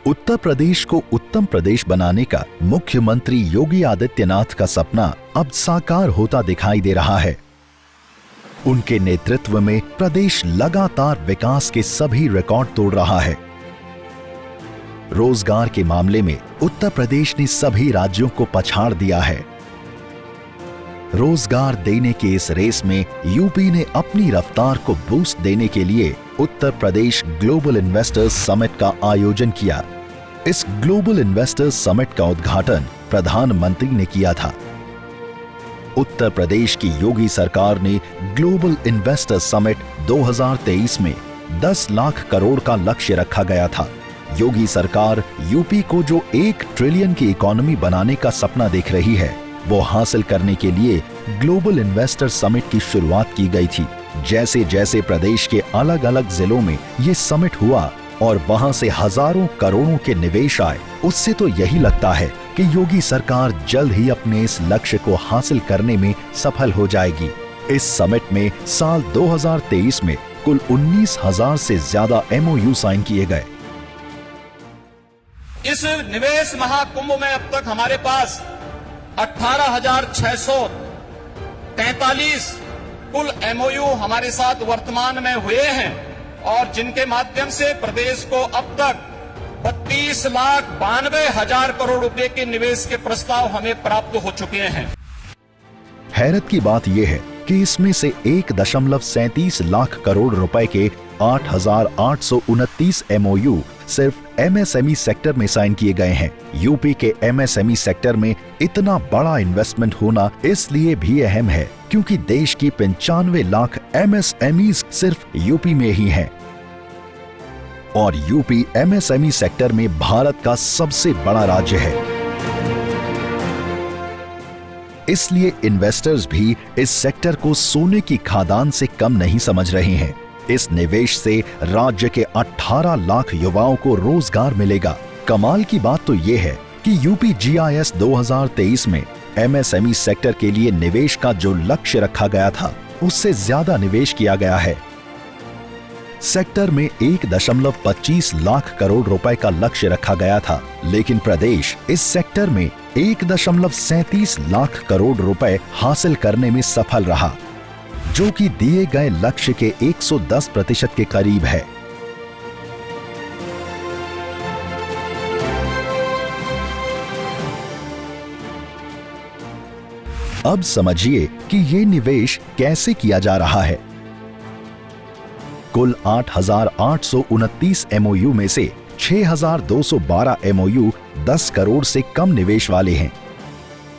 उत्तर प्रदेश को उत्तम प्रदेश बनाने का मुख्यमंत्री योगी आदित्यनाथ का सपना अब साकार होता दिखाई दे रहा है। उनके नेतृत्व में प्रदेश लगातार विकास के सभी रिकॉर्ड तोड़ रहा है। रोजगार के मामले में उत्तर प्रदेश ने सभी राज्यों को पछाड़ दिया है। रोजगार देने के इस रेस में यूपी ने अपनी रफ्तार को बूस्ट देने के लिए Uttar Pradesh global investors summit का आयोजन किया। इस ग्लोबल इन्वेस्टर्स समिट का उद्घाटन प्रधानमंत्री ने किया था। उत्तर प्रदेश की योगी सरकार ने ग्लोबल इन्वेस्टर्स समिट 2023 में 10 लाख करोड़ का लक्ष्य रखा गया था। योगी सरकार यूपी को जो 1 ट्रिलियन की इकोनॉमी बनाने का सपना देख रही है, वो हासिल करने के लिए ग्लोबल इन्वेस्टर समिट की शुरुआत की गई थी। जैसे जैसे प्रदेश के अलग अलग जिलों में ये समिट हुआ और वहां से हजारों करोड़ों के निवेश आए, उससे तो यही लगता है कि योगी सरकार जल्द ही अपने इस लक्ष्य को हासिल करने में सफल हो जाएगी। इस समिट में साल 2023 में कुल 19,000 से ज्यादा MOU साइन किए गए। इस निवेश महाकुंभ में अब तक हमारे पास 18,643 कुल MOU हमारे साथ वर्तमान में हुए हैं और जिनके माध्यम से प्रदेश को अब तक 32,92,000 करोड़ रुपए के निवेश के प्रस्ताव हमें प्राप्त हो चुके हैं। हैरत की बात यह है कि इसमें से 1.37 लाख करोड़ रुपए के 8,829 MOU सिर्फ MSME सेक्टर में साइन किए गए हैं। यूपी के MSME सेक्टर में इतना बड़ा इन्वेस्टमेंट होना इसलिए भी अहम है क्योंकि देश की 95 लाख MSMEs सिर्फ यूपी में ही हैं। और यूपी MSME सेक्टर में भारत का सबसे बड़ा राज्य है। इसलिए इन्वेस्टर्स भी इस सेक्टर को सोने की खादान से कम नहीं समझ रहे हैं। इस निवेश से राज्य के 18 लाख युवाओं को रोजगार मिलेगा। कमाल की बात तो ये है कि यूपी GIS 2023 में MSME सेक्टर के लिए निवेश का जो लक्ष्य रखा गया था, उससे ज्यादा निवेश किया गया है। सेक्टर में 1.25 लाख करोड़ रुपए का लक्ष्य रखा गया था, लेकिन प्रदेश इस सेक्टर में 1.37 लाख करोड़ रुपए हासिल करने में सफल रहा, जो कि दिए गए लक्ष्य के 110% के करीब है। अब समझिए कि ये निवेश कैसे किया जा रहा है। कुल 8,829 MOU में से 6,212 MOU 10 करोड़ से कम निवेश वाले हैं,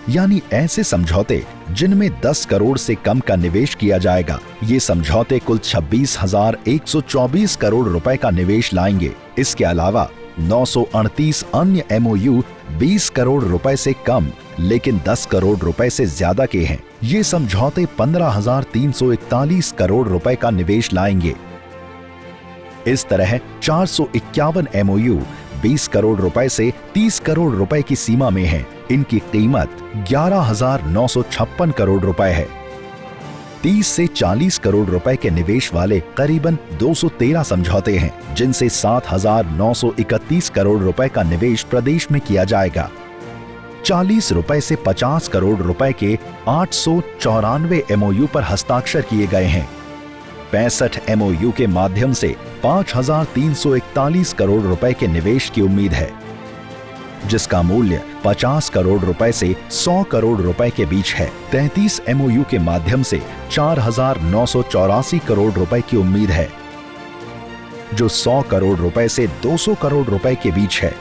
यानी ऐसे समझौते जिनमें 10 करोड़ से कम का निवेश किया जाएगा। ये समझौते कुल 26,124 करोड़ रुपए का निवेश लाएंगे। इसके अलावा 938 अन्य MOU 20 करोड़ रुपए से कम लेकिन 10 करोड़ रुपए से ज्यादा के हैं। ये समझौते 15,341 करोड़ रुपए का निवेश लाएंगे। इस तरह 451 MOU 20 करोड़ रुपए से 30 करोड़ रुपए की सीमा में हैं। इनकी कीमत 11,956 करोड़ रुपए है। 30 से 40 करोड़ रुपए के निवेश वाले करीबन 213 समझौते हैं, जिनसे 7,931 करोड़ रुपए का निवेश प्रदेश में किया जाएगा। 40 रुपए से 50 करोड़ रुपए के 894 MOU पर हस्ताक्षर किए गए हैं। 65 MOU के माध्यम से 5,341 करोड़ रुपए के निवेश की उम्मीद है, जिसका मूल्य 50 करोड़ रुपए से 100 करोड़ रुपए के बीच है। 33 MOU के माध्यम से 4,984 करोड़ रुपए की उम्मीद है, जो 100 करोड़ रुपए से 200 करोड़ रुपए के बीच है।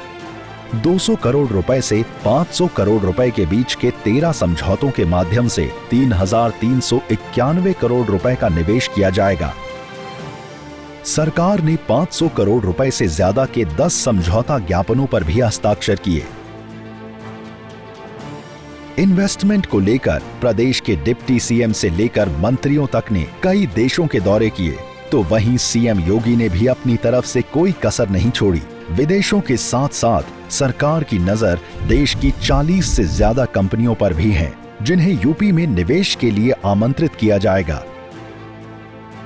200 करोड़ रुपए से 500 करोड़ रुपए के बीच के 13 समझौतों के माध्यम से 3,391 करोड़ रुपए का निवेश किया जाएगा। सरकार ने 500 करोड़ रुपए से ज्यादा के 10 समझौता ज्ञापनों पर भी हस्ताक्षर किए। इन्वेस्टमेंट को लेकर प्रदेश के डिप्टी CM से लेकर मंत्रियों तक ने कई देशों के दौरे किए, तो वहीं CM योगी ने भी अपनी तरफ से कोई कसर नहीं छोड़ी। विदेशों के साथ साथ सरकार की नजर देश की 40 से ज्यादा कंपनियों पर भी है, जिन्हें यूपी में निवेश के लिए आमंत्रित किया जाएगा।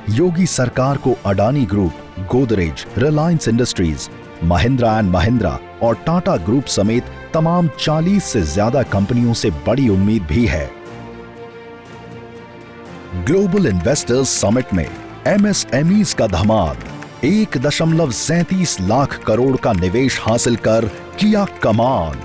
योगी सरकार को Adani group, Godrej, Reliance industries, Mahindra and Mahindra और टाटा ग्रुप समेत तमाम 40 से ज्यादा कंपनियों से बड़ी उम्मीद भी है। ग्लोबल इन्वेस्टर्स समिट में एमएसएमईज का धमाल, 1.37 लाख करोड़ का निवेश हासिल कर किया कमाल।